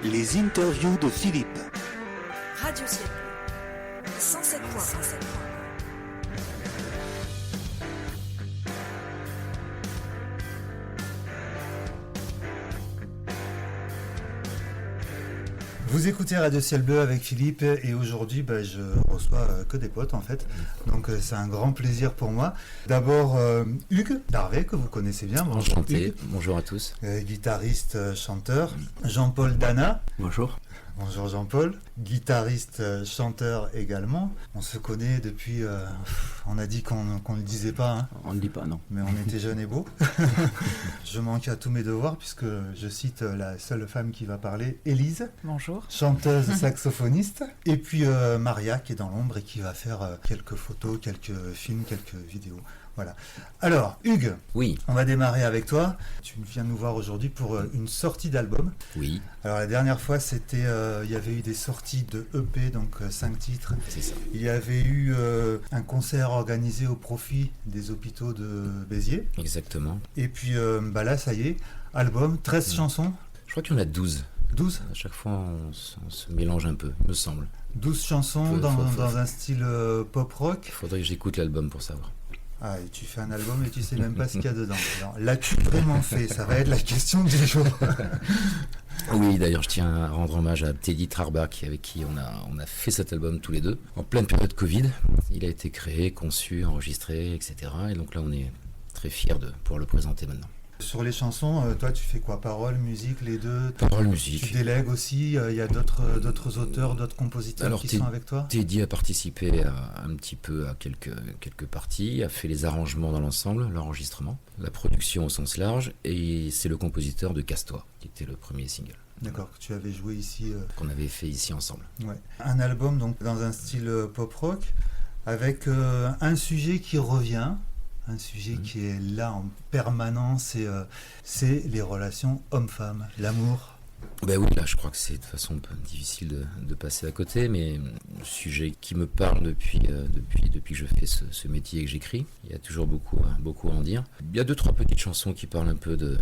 Les interviews de Philippe. Radio Ciel Bleu, 107.1. Vous écoutez Radio Ciel Bleu avec Philippe et aujourd'hui je reçois que des potes en fait, donc c'est un grand plaisir pour moi. D'abord Hugues Darvé que vous connaissez bien, bonjour Enchanté, Hugues. bonjour à tous. Guitariste, chanteur. Jean-Paul Dana. Bonjour. Bonjour Jean-Paul, guitariste, chanteur également. On se connaît depuis, on a dit qu'on ne le disait pas, hein, On ne dit pas, non. mais on était jeunes et beaux. Je manque à tous mes devoirs puisque je cite la seule femme qui va parler, Élise. Bonjour. Chanteuse, saxophoniste. Et puis Maria qui est dans l'ombre et qui va faire quelques photos, quelques films, quelques vidéos. Voilà. Alors, Hugues, Oui, on va démarrer avec toi. Tu viens nous voir aujourd'hui pour une sortie d'album. oui, Alors la dernière fois, c'était, il y avait eu des sorties de EP, donc 5 titres. c'est ça. Il y avait eu un concert organisé au profit des hôpitaux de Béziers. Exactement. Et puis là, ça y est, album, 13 chansons, Je crois qu'il y en a 12. 12 À chaque fois, on se mélange un peu, il me semble. 12 chansons Faut- dans un style pop-rock. Il faudrait que j'écoute l'album pour savoir. Ah, et tu fais un album et tu sais même pas ce qu'il y a dedans. Alors, l'as-tu vraiment fait? Ça va être la question du jour. Oui, d'ailleurs, je tiens à rendre hommage à Teddy Trarbach, avec qui on a fait cet album tous les deux, en pleine période Covid. Il a été créé, conçu, enregistré, etc. Et donc là, on est très fiers de pouvoir le présenter maintenant. Sur les chansons, toi, tu fais quoi? Paroles, musique, les deux? Parole, Tu musique. délègues aussi? Il y a d'autres auteurs, d'autres compositeurs Alors, qui t'es- sont avec toi? Teddy a participé un petit peu à quelques parties, a fait les arrangements dans l'ensemble, l'enregistrement, la production au sens large, et c'est le compositeur de Casse-toi, qui était le premier single D'accord, que tu avais joué ici. qu'on avait fait ici ensemble. Ouais. Un album donc dans un style pop-rock, avec un sujet qui revient, un sujet qui est là en permanence, et c'est les relations hommes-femmes, l'amour. Ben oui, là je crois que c'est de toute façon un peu difficile de passer à côté, mais sujet qui me parle depuis que je fais ce métier et que j'écris. Il y a toujours beaucoup à en dire. Il y a 2-3 petites chansons qui parlent un peu de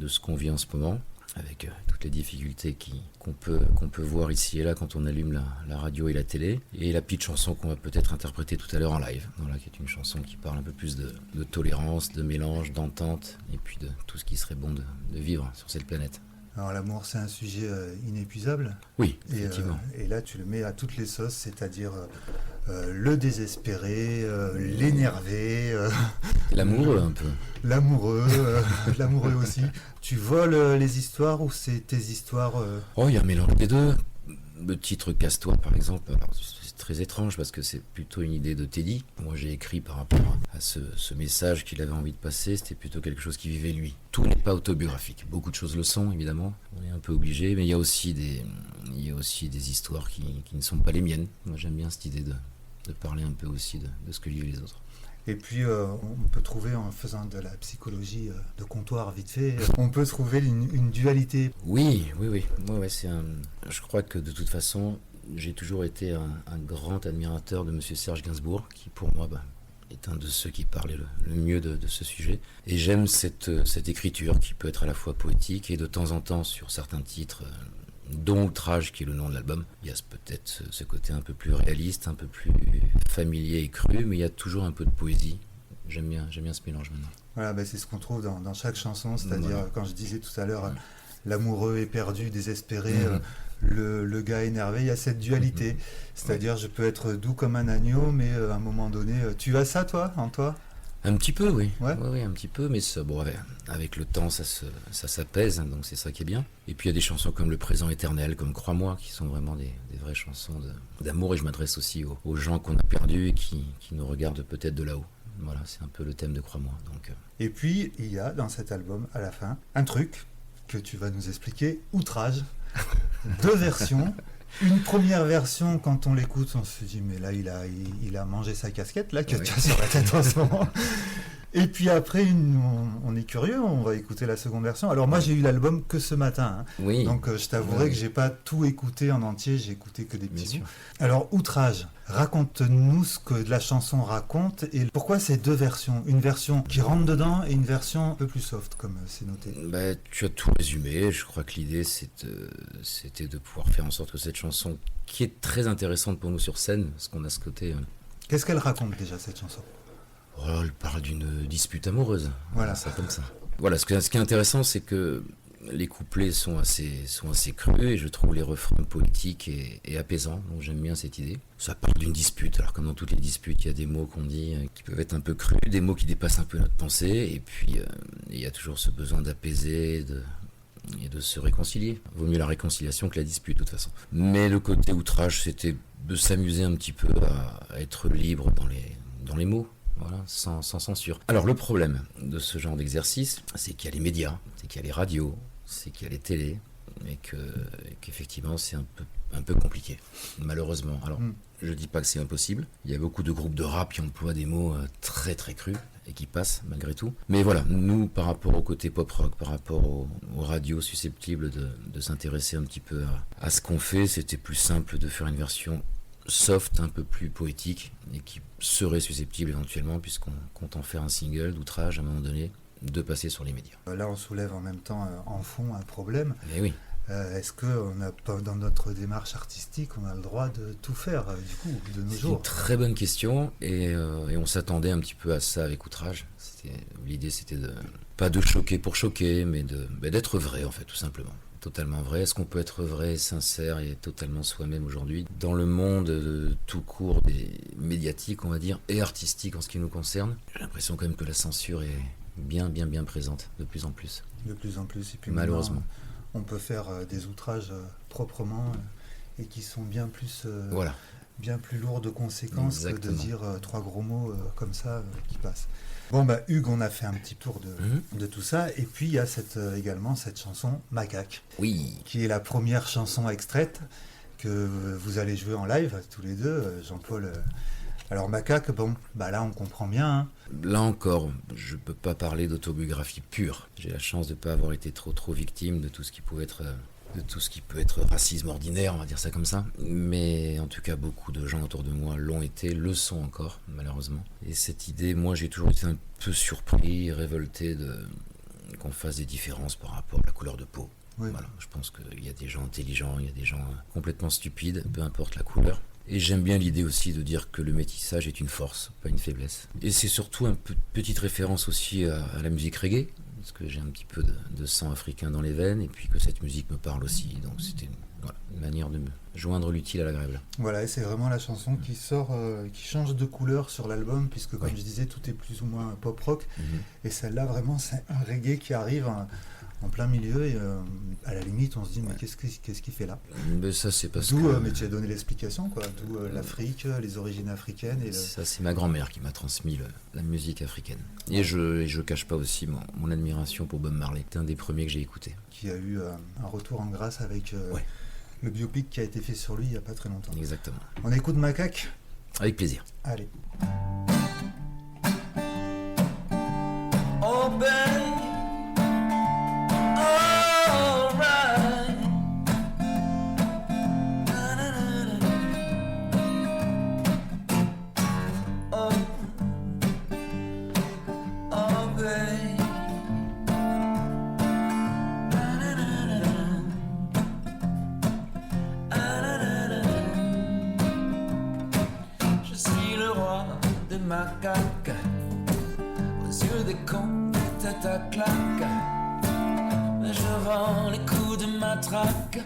ce qu'on vit en ce moment, avec toutes les difficultés qu'on peut voir ici et là quand on allume la radio et la télé. Et la petite chanson qu'on va peut-être interpréter tout à l'heure en live, voilà, qui est une chanson qui parle un peu plus de tolérance, de mélange, d'entente, et puis de tout ce qui serait bon de vivre sur cette planète. Alors l'amour c'est un sujet inépuisable, Oui, et, effectivement. et là tu le mets à toutes les sauces, c'est-à-dire le désespéré, l'énervé, L'amoureux un peu. l'amoureux, l'amoureux aussi. Tu voles les histoires ou c'est tes histoires Oh, il y a un mélange des deux. Le titre Casse-toi, par exemple, alors, c'est très étrange parce que c'est plutôt une idée de Teddy. Moi, j'ai écrit par rapport à ce message qu'il avait envie de passer. C'était plutôt quelque chose qu'il vivait lui. Tout n'est pas autobiographique. Beaucoup de choses le sont, évidemment. On est un peu obligé, mais il y a aussi des histoires qui ne sont pas les miennes. Moi, j'aime bien cette idée de parler un peu aussi de ce que vivent les autres. Et puis, on peut trouver, en faisant de la psychologie de comptoir vite fait, on peut trouver une dualité. Oui, ouais, je crois que de toute façon, j'ai toujours été un grand admirateur de Monsieur Serge Gainsbourg, qui pour moi est un de ceux qui parlait le mieux de ce sujet. Et j'aime cette écriture qui peut être à la fois poétique et de temps en temps sur certains titres, dont Outrage, qui est le nom de l'album, il y a peut-être ce côté un peu plus réaliste, un peu plus familier et cru, mais il y a toujours un peu de poésie. J'aime bien ce mélange maintenant. Voilà, c'est ce qu'on trouve dans chaque chanson, c'est-à-dire, Voilà. quand je disais tout à l'heure, l'amoureux éperdu, désespéré, le gars énervé, il y a cette dualité. C'est-à-dire, je peux être doux comme un agneau, mais à un moment donné, tu as ça, toi, en toi? Un petit peu, oui. Ouais. Ouais, un petit peu, mais ça, bon, avec le temps, ça s'apaise, hein, donc c'est ça qui est bien. Et puis il y a des chansons comme Le Présent Éternel, comme Crois-moi, qui sont vraiment des vraies chansons d'amour, et je m'adresse aussi aux gens qu'on a perdus et qui nous regardent peut-être de là-haut. Voilà, c'est un peu le thème de Crois-moi. Donc, Et puis, il y a dans cet album, à la fin, un truc que tu vas nous expliquer, Outrage. 2 versions. Une première version, quand on l'écoute, on se dit, mais là, il a mangé sa casquette, là, que Oui. tu as sur la tête en ce moment. Et puis après, on est curieux, on va écouter la seconde version. Alors moi, j'ai eu l'album que ce matin, hein. Oui. Donc je t'avouerai que j'ai pas tout écouté en entier, j'ai écouté que des Bien petits sûr. bouts. Alors Outrage, raconte-nous ce que la chanson raconte et pourquoi ces deux versions, une version qui rentre dedans et une version un peu plus soft, comme c'est noté. Bah, tu as tout résumé. Je crois que l'idée, c'était de pouvoir faire en sorte que cette chanson, qui est très intéressante pour nous sur scène, parce qu'on a ce côté... Qu'est-ce qu'elle raconte déjà, cette chanson? Oh, elle parle d'une dispute amoureuse. Voilà. Ça comme ça. Voilà, ce qui est intéressant, c'est que les couplets sont assez crus et je trouve les refrains poétiques et apaisants. Donc j'aime bien cette idée. Ça parle d'une dispute. Alors comme dans toutes les disputes, il y a des mots qu'on dit qui peuvent être un peu crus, des mots qui dépassent un peu notre pensée. Et puis il y a toujours ce besoin d'apaiser, et de se réconcilier. Vaut mieux la réconciliation que la dispute de toute façon. Mais le côté outrage, c'était de s'amuser un petit peu à être libre dans les mots. Voilà, sans censure. Alors le problème de ce genre d'exercice, c'est qu'il y a les médias, c'est qu'il y a les radios, c'est qu'il y a les télés, et qu'effectivement c'est un peu compliqué, malheureusement. Alors je dis pas que c'est impossible, il y a beaucoup de groupes de rap qui emploient des mots très très crus, et qui passent malgré tout. Mais voilà, nous par rapport au côté pop-rock, par rapport aux radios susceptibles de s'intéresser un petit peu à ce qu'on fait, c'était plus simple de faire une version soft, un peu plus poétique, et qui serait susceptible éventuellement, puisqu'on compte en faire un single d'Outrage à un moment donné, de passer sur les médias. Là, on soulève en même temps en fond un problème. Eh oui. Est-ce qu'on n'a pas, dans notre démarche artistique, on a le droit de tout faire, du coup, de nos C'est jours? une très bonne question, et on s'attendait un petit peu à ça avec Outrage. L'idée, c'était pas de choquer pour choquer, mais d'être vrai, en fait, tout simplement. Totalement vrai. Est-ce qu'on peut être vrai, sincère et totalement soi-même aujourd'hui dans le monde tout court des médiatiques, on va dire, et artistique en ce qui nous concerne? J'ai l'impression quand même que la censure est bien présente de plus en plus. De plus en plus. Et puis malheureusement. On peut faire des outrages proprement et qui sont bien plus, Voilà. bien plus lourds de conséquences. Exactement. Que de dire trois gros mots comme ça qui passent. Bon, bah, Hugues, on a fait un petit tour de tout ça. Et puis, il y a également cette chanson Macaque, Oui. qui est la première chanson extraite que vous allez jouer en live, tous les deux, Jean-Paul. Alors, Macaque, bon, bah là, on comprend bien. Hein. Là encore, je peux pas parler d'autobiographie pure. J'ai la chance de pas avoir été trop victime de tout ce qui pouvait être... de tout ce qui peut être racisme ordinaire, on va dire ça comme ça. Mais en tout cas, beaucoup de gens autour de moi l'ont été, le sont encore, malheureusement. Et cette idée, moi, j'ai toujours été un peu surpris, révolté qu'on fasse des différences par rapport à la couleur de peau. Oui. Voilà, je pense qu'il y a des gens intelligents, il y a des gens complètement stupides, peu importe la couleur. Et j'aime bien l'idée aussi de dire que le métissage est une force, pas une faiblesse. Et c'est surtout une petite référence aussi à la musique reggae, parce que j'ai un petit peu de sang africain dans les veines, et puis que cette musique me parle aussi. Donc c'était une manière de me joindre l'utile à l'agréable. Voilà, et c'est vraiment la chanson qui sort, qui change de couleur sur l'album, puisque comme Oui. je disais, tout est plus ou moins pop-rock. Et celle-là, vraiment, c'est un reggae qui arrive en plein milieu, et à la limite, on se dit, mais qu'est-ce qu'il fait là? Mais ça, c'est parce D'où, que... mais tu as donné l'explication, quoi. D'où l'Afrique, les origines africaines. Et Ça, c'est ma grand-mère qui m'a transmis la musique africaine. Et je cache pas aussi mon admiration pour Bob Marley. C'est un des premiers que j'ai écouté. qui a eu un retour en grâce avec Ouais. le biopic qui a été fait sur lui il n'y a pas très longtemps. Exactement. On écoute Macaque? Avec plaisir. Allez. Oh, babe, all right. Na-na-na-na. Oh, oh, babe. Na-na-na-na. Ah-na-na-na. Je suis le roi des macaques. Aux yeux des cons, tête à claque. Mais je rends les coups de matraque.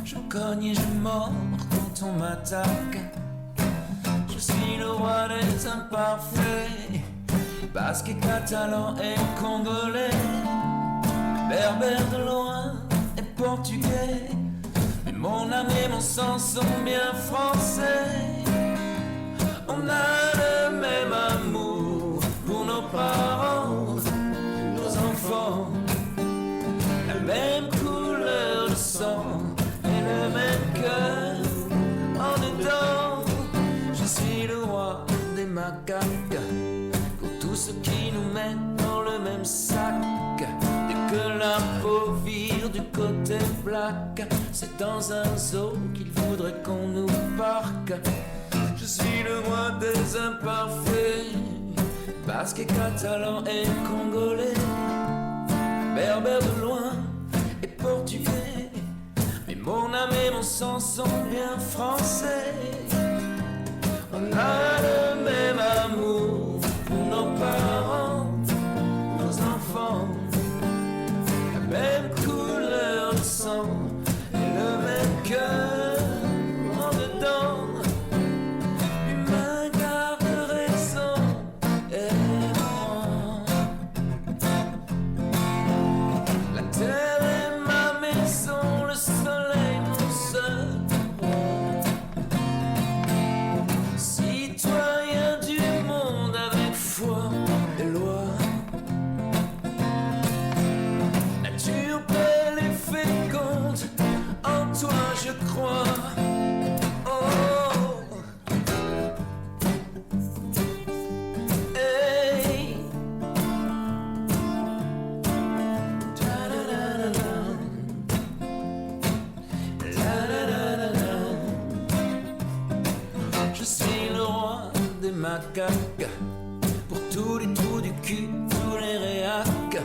Je cogne et je mords quand on m'attaque. Je suis le roi des imparfaits. Basque et catalan et congolais. Berbère de loin et portugais. Mais mon âme et mon sang sont bien français. On a le même amour pour nos parents, nos enfants, la même couleur de sang et le même cœur en dedans. Je suis le roi des macaques pour tout ce qui nous faut vivre du côté black. C'est dans un zoo qu'il faudrait qu'on nous parque. Je suis le roi des imparfaits, basque et catalan et congolais, berbère de loin et portugais. Mais mon âme et mon sang sont bien français. On a le même amour pour nos parents, nos enfants, la même couleur de sang et le même cœur en dedans. Humain garde raison et moi. La terre est ma maison, le soleil mon seul roi. Citoyen du monde avec foi et loi. Nature belle et féconde, en toi je crois. Oh, hey. Da-da-da-da-da. La-da-da-da-da. Je suis le roi des macaques, pour tous les trous du cul, tous les réacs.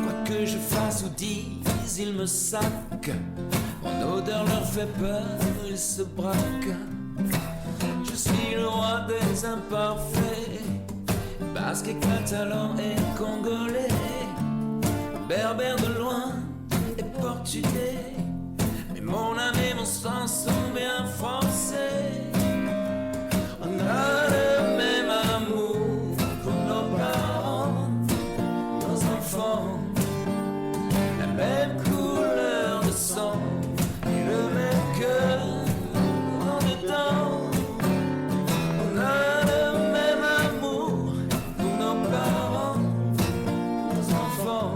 Quoi que je fasse ou dise, ils me saquent. Mon odeur leur fait peur, ils se braquent. Je suis le roi des imparfaits, basque et catalan et congolais, berbère de loin et portugais. Mais mon âme et mon sang sont bien français. On a le même amour pour nos parents, nos enfants, la même couleur de sang et le même cœur en dedans. On a le même amour pour nos parents, nos enfants,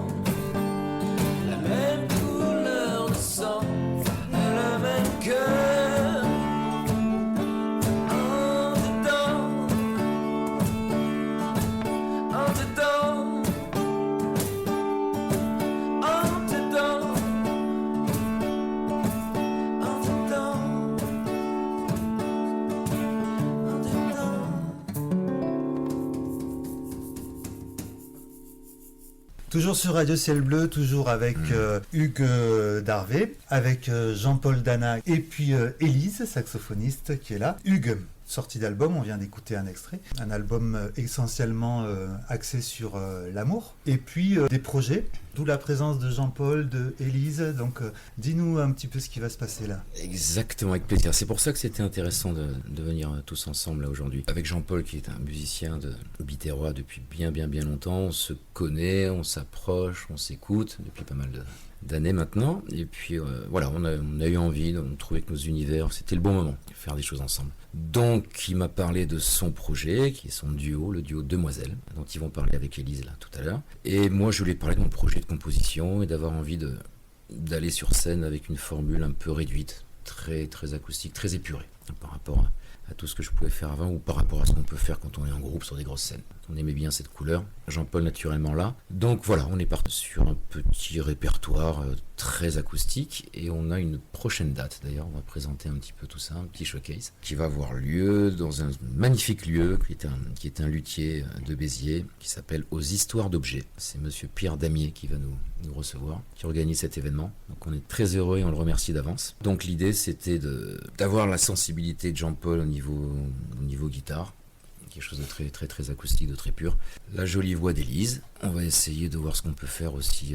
la même couleur de sang et le même cœur en dedans. En dedans. En dedans. En dedans. En dedans. Toujours sur Radio Ciel Bleu, toujours avec Hugues Darvé, avec Jean-Paul Dana et puis Élise, saxophoniste, qui est là. Hugues, sortie d'album, on vient d'écouter un extrait. Un album essentiellement axé sur l'amour. Et puis des projets, d'où la présence de Jean-Paul, de Élise. Donc dis-nous un petit peu ce qui va se passer là. Exactement, avec plaisir. C'est pour ça que c'était intéressant de venir tous ensemble là aujourd'hui. Avec Jean-Paul, qui est un musicien de Biterrois depuis bien longtemps. On se connaît, on s'approche, on s'écoute depuis pas mal d'années maintenant. Et puis voilà, on a eu envie, on trouvait que nos univers, c'était le bon moment de faire des choses ensemble. Donc il m'a parlé de son projet, qui est son duo, le duo Demoiselles, dont ils vont parler avec Élise là tout à l'heure. Et moi je lui ai parlé de mon projet de composition et d'avoir envie d'aller sur scène avec une formule un peu réduite, très acoustique, très épurée par rapport à tout ce que je pouvais faire avant ou par rapport à ce qu'on peut faire quand on est en groupe sur des grosses scènes. On aimait bien cette couleur, Jean-Paul naturellement là. Donc voilà, on est parti sur un petit répertoire très acoustique et on a une prochaine date. D'ailleurs, on va présenter un petit peu tout ça, un petit showcase qui va avoir lieu dans un magnifique lieu qui est un luthier de Béziers qui s'appelle Aux Histoires d'Objets. C'est monsieur Pierre Damier qui va nous recevoir, qui organise cet événement. Donc on est très heureux et on le remercie d'avance. Donc l'idée c'était d'avoir la sensibilité de Jean-Paul au niveau guitare, quelque chose de très acoustique, de très pur. La jolie voix d'Élise. On va essayer de voir ce qu'on peut faire aussi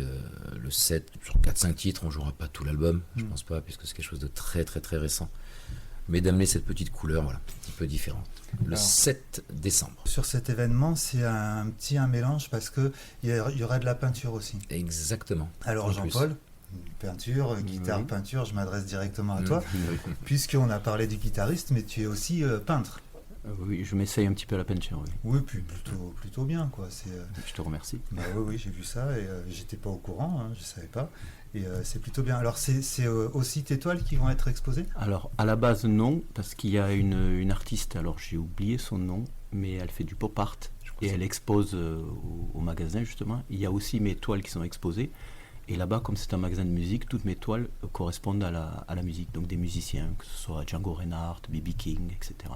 le set sur 4-5 titres. On jouera pas tout l'album, je pense pas, puisque c'est quelque chose de très récent. Mais d'amener cette petite couleur, voilà, un petit peu différente. Le 7 décembre. Sur cet événement, c'est un mélange parce que il y aura de la peinture aussi. Exactement. Alors Jean-Paul, peinture, guitare, peinture, je m'adresse directement à toi, puisqu'on a parlé du guitariste, mais tu es aussi peintre. Oui, je m'essaye un petit peu à la peinture, oui. Oui, puis plutôt bien, quoi. Je te remercie. Bah oui, j'ai vu ça et j'étais pas au courant, je savais pas. Et c'est plutôt bien. Alors c'est aussi tes toiles qui vont être exposées ? Alors à la base non, parce qu'il y a une artiste, alors j'ai oublié son nom, mais elle fait du pop art et elle expose au magasin justement. Il y a aussi mes toiles qui sont exposées. Et là-bas, comme c'est un magasin de musique, toutes mes toiles correspondent à la musique, donc des musiciens, que ce soit Django Reinhardt, B.B. King, etc.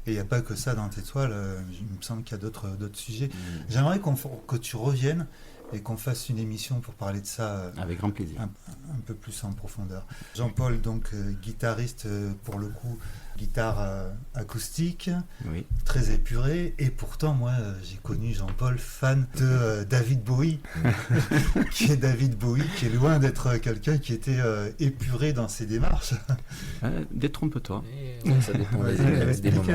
Et il n'y a pas que ça dans tes toiles, il me semble qu'il y a d'autres sujets. J'aimerais que tu reviennes et qu'on fasse une émission pour parler de ça Avec grand plaisir. un peu plus en profondeur. Jean-Paul, donc guitariste pour le coup, guitare acoustique, Oui. très épuré, et pourtant moi j'ai connu Jean-Paul fan de David Bowie, qui est loin d'être quelqu'un qui était épuré dans ses démarches. Détrompe-toi. Ça dépend des moments.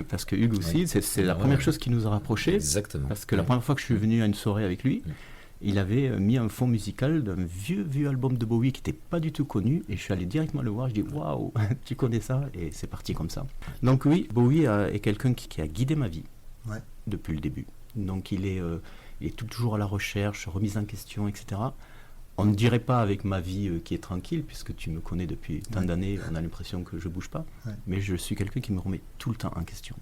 Parce que Hugues aussi, c'est la première chose qui nous a rapprochés. Exactement. Parce que la première fois que je suis venu à une soirée avec lui, il avait mis un fond musical d'un vieux album de Bowie qui n'était pas du tout connu. Et je suis allé directement le voir. Je dis waouh, tu connais ça? Et c'est parti comme ça. Donc oui, Bowie est quelqu'un qui a guidé ma vie depuis le début. Donc il est toujours à la recherche, remise en question, etc. On ne dirait pas avec ma vie qui est tranquille, puisque tu me connais depuis tant d'années, on a l'impression que je ne bouge pas. Mais je suis quelqu'un qui me remet tout le temps en question.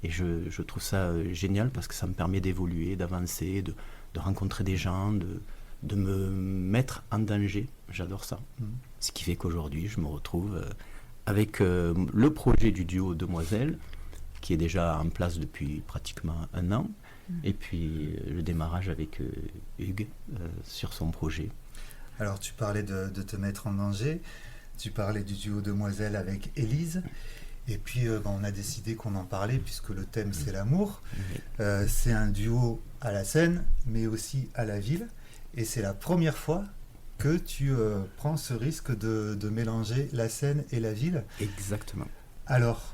Et je trouve ça génial parce que ça me permet d'évoluer, d'avancer, de rencontrer des gens, de me mettre en danger. J'adore ça. Ce qui fait qu'aujourd'hui, je me retrouve avec le projet du duo Demoiselles, qui est déjà en place depuis pratiquement 1 an. Et puis le démarrage avec Hugues sur son projet. Alors tu parlais de te mettre en danger, tu parlais du duo Demoiselles avec Élise, et puis on a décidé qu'on en parlait puisque le thème c'est l'amour. C'est un duo à la scène mais aussi à la ville, et c'est la première fois que tu prends ce risque de mélanger la scène et la ville. Exactement. Alors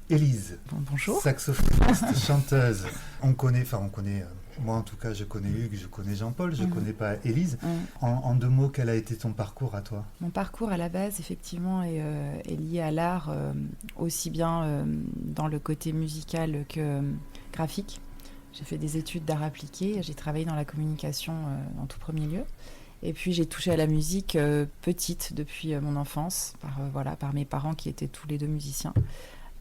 Élise, bonjour. Saxophoniste, chanteuse. On connaît, moi en tout cas, je connais Hugues, je connais Jean-Paul, je ne connais pas Élise. En 2 mots, quel a été ton parcours à toi? Mon parcours à la base, effectivement, est lié à l'art, aussi bien dans le côté musical que graphique. J'ai fait des études d'art appliqué, j'ai travaillé dans la communication en tout premier lieu. Et puis j'ai touché à la musique petite depuis mon enfance, par mes parents qui étaient tous les 2 musiciens.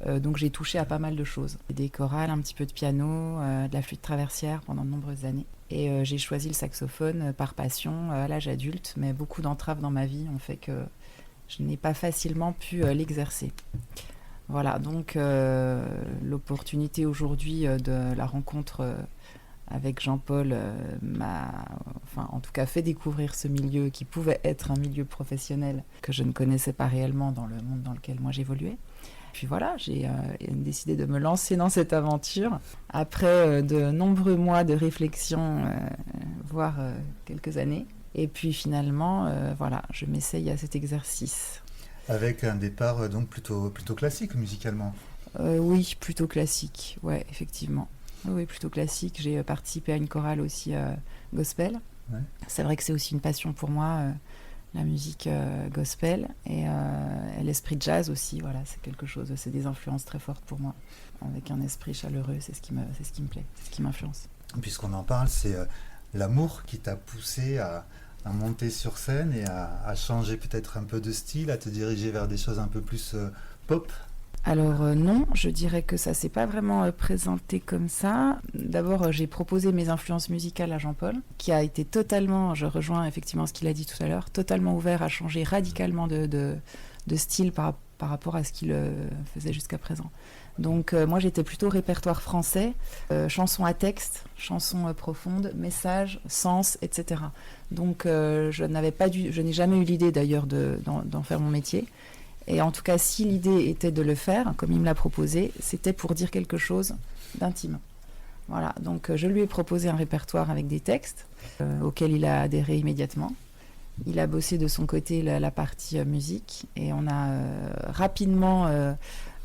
Donc j'ai touché à pas mal de choses. Des chorales, un petit peu de piano, de la flûte traversière pendant de nombreuses années. Et j'ai choisi le saxophone par passion à l'âge adulte, mais beaucoup d'entraves dans ma vie ont fait que je n'ai pas facilement pu l'exercer. Voilà, donc l'opportunité aujourd'hui de la rencontre avec Jean-Paul m'a, en tout cas, fait découvrir ce milieu qui pouvait être un milieu professionnel que je ne connaissais pas réellement dans le monde dans lequel moi j'évoluais. Puis voilà, j'ai décidé de me lancer dans cette aventure après de nombreux mois de réflexion, voire quelques années. Et puis finalement, je m'essaye à cet exercice. Avec un départ donc plutôt classique musicalement. Oui, plutôt classique, ouais, effectivement. Oui, plutôt classique. J'ai participé à une chorale aussi gospel. Ouais. C'est vrai que c'est aussi une passion pour moi, la musique gospel et l'esprit jazz aussi. Voilà, c'est quelque chose, c'est des influences très fortes pour moi. Avec un esprit chaleureux, c'est ce qui me plaît, c'est ce qui m'influence. Puisqu'on en parle, c'est l'amour qui t'a poussé à monter sur scène et à changer peut-être un peu de style, à te diriger vers des choses un peu plus pop. Alors non, je dirais que ça s'est pas vraiment présenté comme ça. D'abord, j'ai proposé mes influences musicales à Jean-Paul, qui a été totalement, je rejoins effectivement ce qu'il a dit tout à l'heure, totalement ouvert à changer radicalement de style par rapport à ce qu'il faisait jusqu'à présent. Donc moi j'étais plutôt répertoire français, chansons à texte, chansons profondes, messages, sens, etc. Donc je n'ai jamais eu l'idée d'ailleurs d'en faire mon métier. Et en tout cas, si l'idée était de le faire, comme il me l'a proposé, c'était pour dire quelque chose d'intime. Voilà, donc je lui ai proposé un répertoire avec des textes auxquels il a adhéré immédiatement. Il a bossé de son côté la partie musique et on a rapidement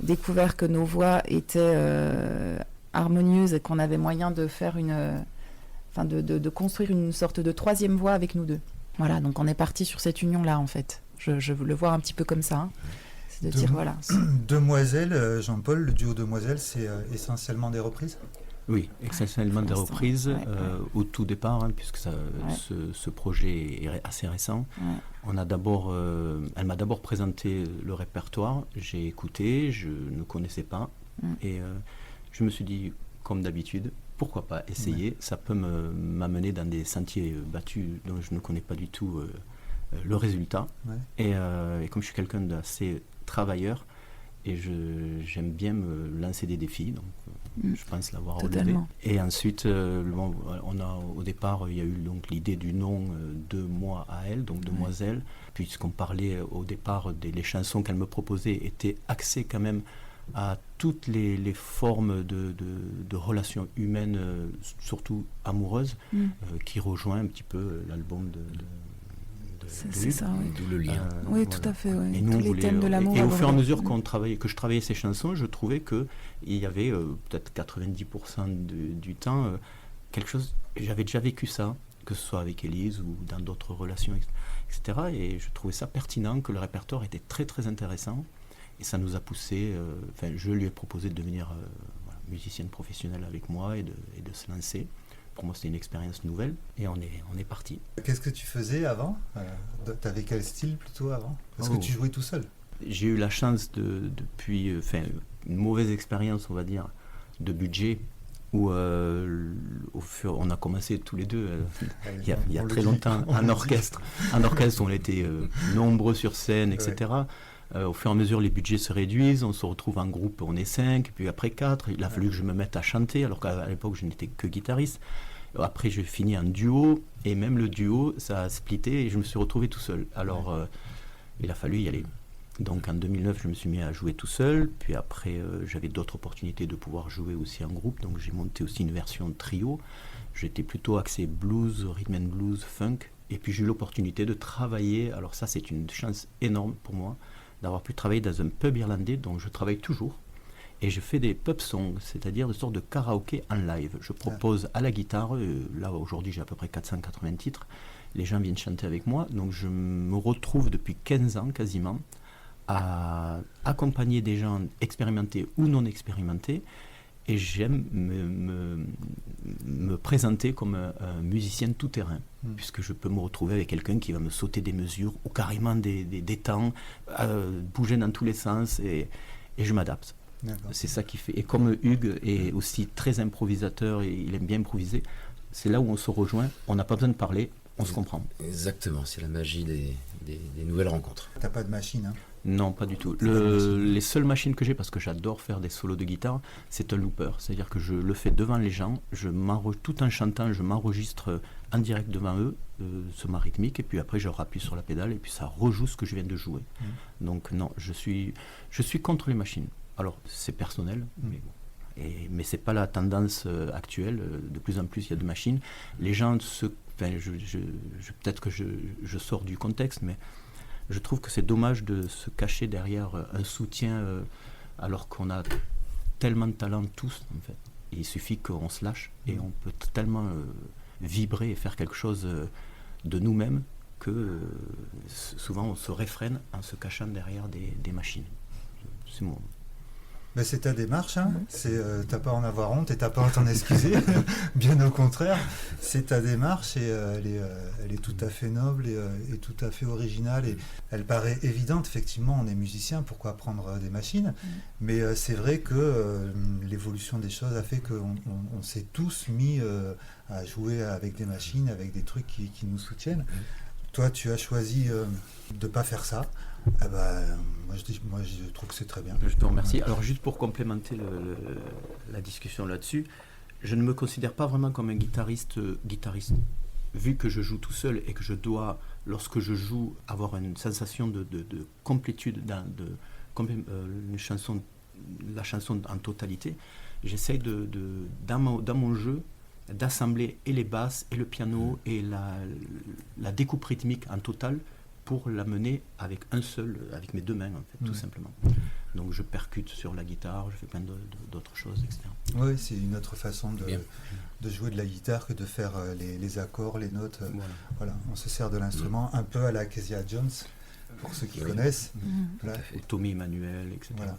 découvert que nos voix étaient harmonieuses et qu'on avait moyen de faire de construire une sorte de 3e voix avec nous 2. Voilà, donc on est parti sur cette union-là en fait. Je le vois un petit peu comme ça. Hein. C'est de dire, voilà. Demoiselles, Jean-Paul, le duo Demoiselles, c'est essentiellement des reprises ? Oui, essentiellement des reprises au tout départ, puisque ce projet est assez récent. Ouais. Elle m'a d'abord présenté le répertoire, j'ai écouté, je ne connaissais pas. Et je me suis dit, comme d'habitude, pourquoi pas essayer. Ça peut m'amener dans des sentiers battus dont je ne connais pas du tout le résultat. Et comme je suis quelqu'un d'assez travailleur, et j'aime bien me lancer des défis, donc je pense l'avoir relevé. Et ensuite, au départ, il y a eu donc l'idée du nom de moi à elle, donc Demoiselle, puisqu'on parlait au départ les chansons qu'elle me proposait étaient axées quand même à toutes les formes de relations humaines, surtout amoureuses, qui rejoint un petit peu l'album de c'est ça, oui. D'où le lien. Oui, tout à fait. Oui. Et nous, tous les thèmes de l'amour. Et au fur et à mesure que je travaillais ces chansons, je trouvais qu'il y avait peut-être 90% du temps quelque chose. J'avais déjà vécu ça, que ce soit avec Élise ou dans d'autres relations, etc. Et je trouvais ça pertinent, que le répertoire était très très intéressant. Et ça nous a poussé. Je lui ai proposé de devenir musicienne professionnelle avec moi et de se lancer. Pour moi, c'était une expérience nouvelle et on est parti. Qu'est-ce que tu faisais avant ? T'avais quel style plutôt avant ? Parce que tu jouais tout seul. J'ai eu la chance depuis une mauvaise expérience, on va dire, de budget où on a commencé tous les deux il y a très longtemps en orchestre. En orchestre, on était nombreux sur scène, etc. Au fur et à mesure, les budgets se réduisent, on se retrouve en groupe, on est 5, puis après 4. Il a fallu que je me mette à chanter, alors qu'à l'époque, je n'étais que guitariste. Après, je finis en duo, et même le duo, ça a splitté, et je me suis retrouvé tout seul. Alors, il a fallu y aller. Donc, en 2009, je me suis mis à jouer tout seul, puis après, j'avais d'autres opportunités de pouvoir jouer aussi en groupe, donc j'ai monté aussi une version trio. J'étais plutôt axé blues, rhythm and blues, funk, et puis j'ai eu l'opportunité de travailler, alors ça, c'est une chance énorme pour moi, d'avoir pu travailler dans un pub irlandais dont je travaille toujours. Et je fais des pub songs, c'est-à-dire de sortes de karaoké en live. Je propose à la guitare, là aujourd'hui j'ai à peu près 480 titres, les gens viennent chanter avec moi, donc je me retrouve depuis 15 ans quasiment à accompagner des gens expérimentés ou non expérimentés, et j'aime me présenter comme un musicien tout-terrain, puisque je peux me retrouver avec quelqu'un qui va me sauter des mesures ou carrément des temps, bouger dans tous les sens, et je m'adapte. D'accord. C'est ça qui fait. Et comme Hugues est aussi très improvisateur et il aime bien improviser, c'est là où on se rejoint, on n'a pas besoin de parler, on se comprend. Exactement, c'est la magie des nouvelles rencontres. T'as pas de machine, hein ? Non, pas du tout. Les seules machines que j'ai, parce que j'adore faire des solos de guitare, c'est un looper. C'est-à-dire que je le fais devant les gens, tout en chantant, je m'enregistre en direct devant eux, sur ma rythmique, et puis après je rappuie sur la pédale, et puis ça rejoue ce que je viens de jouer. Donc non, je suis contre les machines. Alors, c'est personnel, mais bon. Mais c'est pas la tendance actuelle. De plus en plus, il y a de machines. Les gens peut-être que je sors du contexte, mais je trouve que c'est dommage de se cacher derrière un soutien alors qu'on a tellement de talent tous, en fait. Il suffit qu'on se lâche et on peut tellement vibrer et faire quelque chose de nous-mêmes que souvent on se réfrène en se cachant derrière des machines. C'est mon... Ben c'est ta démarche, hein. T'as pas à en avoir honte et t'as pas à t'en excuser, bien au contraire, c'est ta démarche et elle est tout à fait noble et tout à fait originale, et elle paraît évidente. Effectivement, on est musicien, pourquoi prendre des machines, mais c'est vrai que l'évolution des choses a fait qu'on s'est tous mis à jouer avec des machines, avec des trucs qui nous soutiennent. Toi, tu as choisi de pas faire ça. Moi, je trouve que c'est très bien. Je te remercie. Alors, juste pour complémenter la discussion là-dessus, je ne me considère pas vraiment comme un guitariste. Vu que je joue tout seul et que je dois, lorsque je joue, avoir une sensation de complétude une chanson, la chanson en totalité, j'essaye dans mon jeu d'assembler et les basses et le piano et la découpe rythmique en total pour la mener avec avec mes deux mains, en fait, tout simplement. Donc je percute sur la guitare, je fais plein d'autres choses, etc. Oui, c'est une autre façon de jouer de la guitare que de faire les accords, les notes. Voilà, on se sert de l'instrument un peu à la Kezia Jones, pour ceux qui connaissent. Voilà. Ou Tommy Emmanuel, etc. Voilà.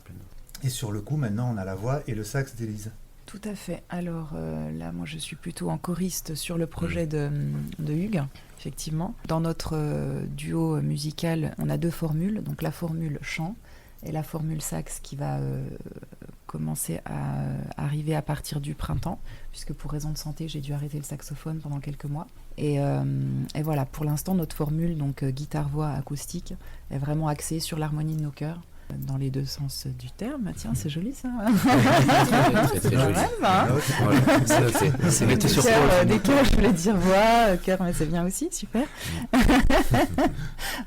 Et sur le coup, maintenant, on a la voix et le sax d'Élise. Tout à fait. Alors là, moi, je suis plutôt en choriste sur le projet de Hugues, effectivement. Dans notre duo musical, on a deux formules. Donc la formule chant et la formule sax qui va commencer à arriver à partir du printemps, puisque pour raison de santé, j'ai dû arrêter le saxophone pendant quelques mois. Et voilà, pour l'instant, notre formule, donc guitare-voix acoustique, est vraiment axée sur l'harmonie de nos chœurs, dans les deux sens du terme. Tiens, c'est joli ça. Très C'est pas joli. mal, hein. Voilà, c'est noté. C'est noté sur Des chœurs, je voulais dire voix, chœur, mais c'est bien aussi, super.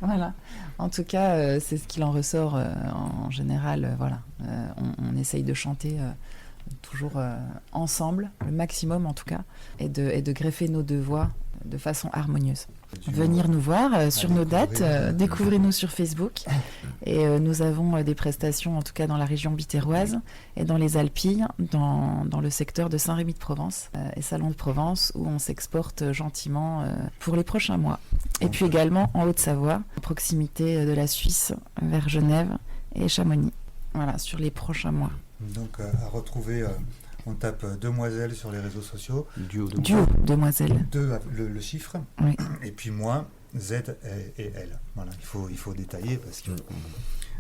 Voilà. En tout cas, c'est ce qu'il en ressort en général. Voilà. On essaye de chanter toujours ensemble, le maximum en tout cas, et de greffer nos deux voix de façon harmonieuse. Venir nous voir sur nos dates, découvrez-nous sur Facebook. Et nous avons des prestations, en tout cas dans la région bitéroise et dans les Alpilles, dans le secteur de Saint-Rémy-de-Provence et Salon de Provence, où on s'exporte gentiment pour les prochains mois. Et puis également en Haute-Savoie, à proximité de la Suisse, vers Genève et Chamonix. Voilà, sur les prochains mois. Donc à retrouver, on tape Demoiselle sur les réseaux sociaux. Duo Demoiselle. Le chiffre. Oui. Et puis moi, Z et L. Voilà, il faut détailler parce que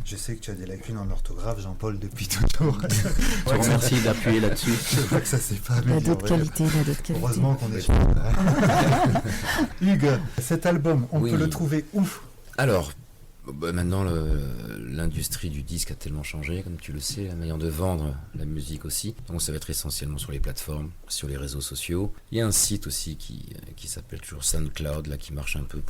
je sais que tu as des lacunes en orthographe, Jean-Paul, depuis toujours. Je te remercie d'appuyer là-dessus. Je crois que ça s'est pas Il y a amélioré. d'autres qualités, Heureusement qu'on est chez Hugues, cet album, on Oui. peut le trouver où? Alors, maintenant, l'industrie du disque a tellement changé, comme tu le sais, la manière de vendre la musique aussi. Donc ça va être essentiellement sur les plateformes, sur les réseaux sociaux. Il y a un site aussi qui s'appelle toujours SoundCloud, là, qui marche un peu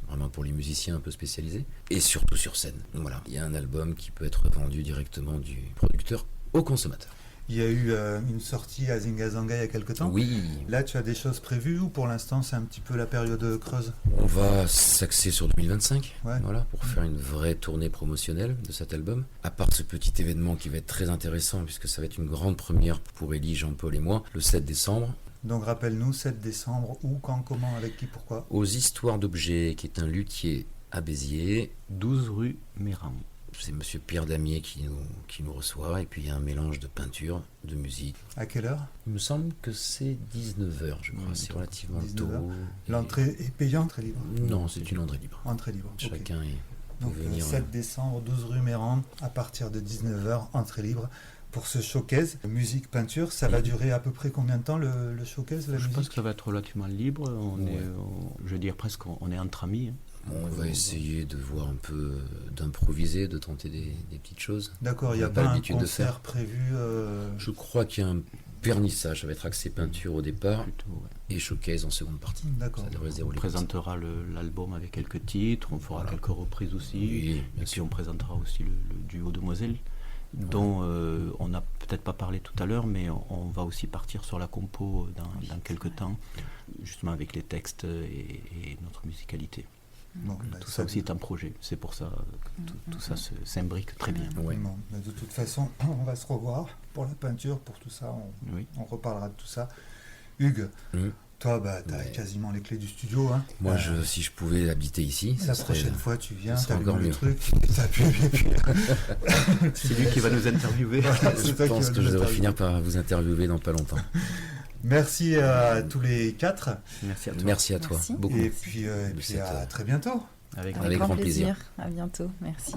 vraiment pour les musiciens un peu spécialisés. Et surtout sur scène. Donc voilà, il y a un album qui peut être vendu directement du producteur au consommateur. Il y a eu une sortie à Zingazanga il y a quelque temps. Oui, Là, tu as des choses prévues ou pour l'instant, c'est un petit peu la période creuse? on va s'axer sur 2025, Ouais. voilà, pour faire une vraie tournée promotionnelle de cet album. À part ce petit événement qui va être très intéressant, puisque ça va être une grande première pour Élie, Jean-Paul et moi, le 7 décembre, Donc rappelle-nous, 7 décembre, où, quand, comment, avec qui, pourquoi? aux Histoires d'Objets, qui est un luthier à Béziers. 12 rue Méran. C'est monsieur Pierre Damier qui nous reçoit, et puis il y a un mélange de peinture, de musique. À quelle heure? Il me semble que c'est 19h, je crois, c'est relativement 19 tôt. heures. Et- L'entrée est payante, entrée libre? Non, c'est une entrée libre. Entrée libre, ok. Chacun peut Donc venir. 7 décembre, 12 rue Méran, à partir de 19h, entrée libre. Pour ce showcase, musique, peinture, ça va durer à peu près combien de temps le showcase, la Je musique? pense que ça va être relativement libre. Je veux dire presque, on est entre amis. On va essayer de voir un peu, d'improviser, de tenter des petites choses. D'accord, il n'y a On n'a pas pas un l'habitude de concert faire. prévu Je crois qu'il y a un vernissage, ça va être axé peinture au départ, Plutôt, ouais. et showcase en seconde partie. D'accord. Ça devrait se On dérouler comme ça. présentera l'album avec quelques titres, on fera Voilà. quelques reprises aussi. Oui, bien Et puis sûr. on présentera aussi le duo Demoiselle, dont on n'a peut-être pas parlé tout à l'heure, mais on va aussi partir sur la compo dans quelques temps, justement avec les textes et notre musicalité. Bon, bah, Tout ça aussi est un projet, c'est pour ça que tout ça s'imbrique très bien. Ouais. Bon, bah, de toute façon, on va se revoir pour la peinture, pour tout ça, Oui. on reparlera de tout ça. Hugues, toi, bah, tu as Ouais. quasiment les clés du studio. Hein. Moi, si je pouvais habiter ici, La ce serait- prochaine fois, tu viens, ce tu serait encore allumes le mieux. truc, tu fais ta pub, et puis... C'est lui qui va nous interviewer. C'est je toi qui pense vas que nous je devrais interviewer. finir par vous interviewer dans pas longtemps. Merci à tous les quatre, Merci à toi. Merci à toi, Merci. beaucoup. et puis, De cette, à très bientôt. Avec Avec grand plaisir. À bientôt. Merci.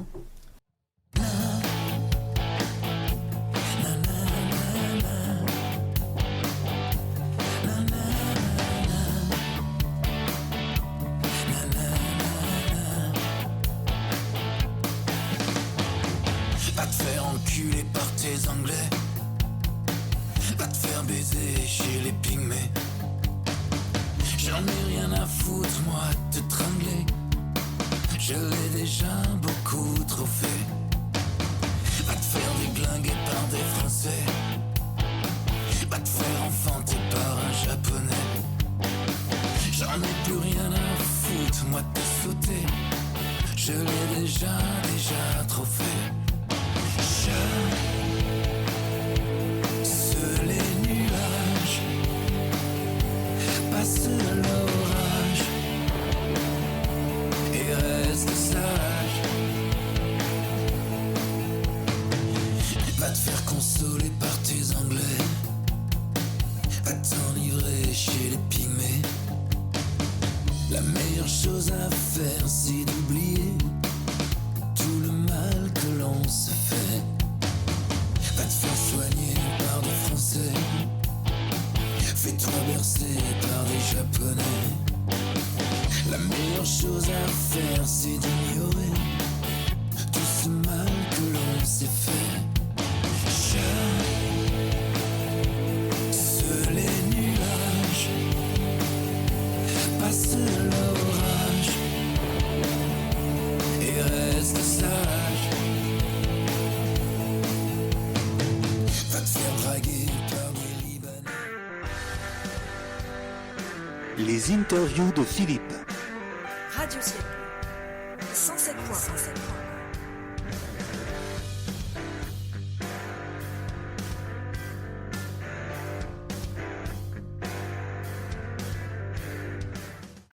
Va te faire enculer par tes anglais. Va te faire baiser chez les pygmées. J'en ai rien à foutre, moi, de te tringler. Je l'ai déjà beaucoup trop fait. Va te faire déglinguer par des Français. Va te faire enfanter par un Japonais. J'en ai plus rien à foutre, moi, de te sauter. Je l'ai déjà trop fait. Seuls les nuages passe l'orage et reste sage. Va te faire consoler par tes anglais. Va t'enivrer chez les pygmées. La meilleure chose à faire, c'est d'oublier tout le mal que l'on se fait. Va te faire soigner à faire, c'est d'ignorer tout ce mal que l'on s'est fait. Seuls les nuages passent l'orage et restent sages. Va te faire draguer par des Libanais. Les interviews de Philippe. Radio Ciel Bleu, 107.1.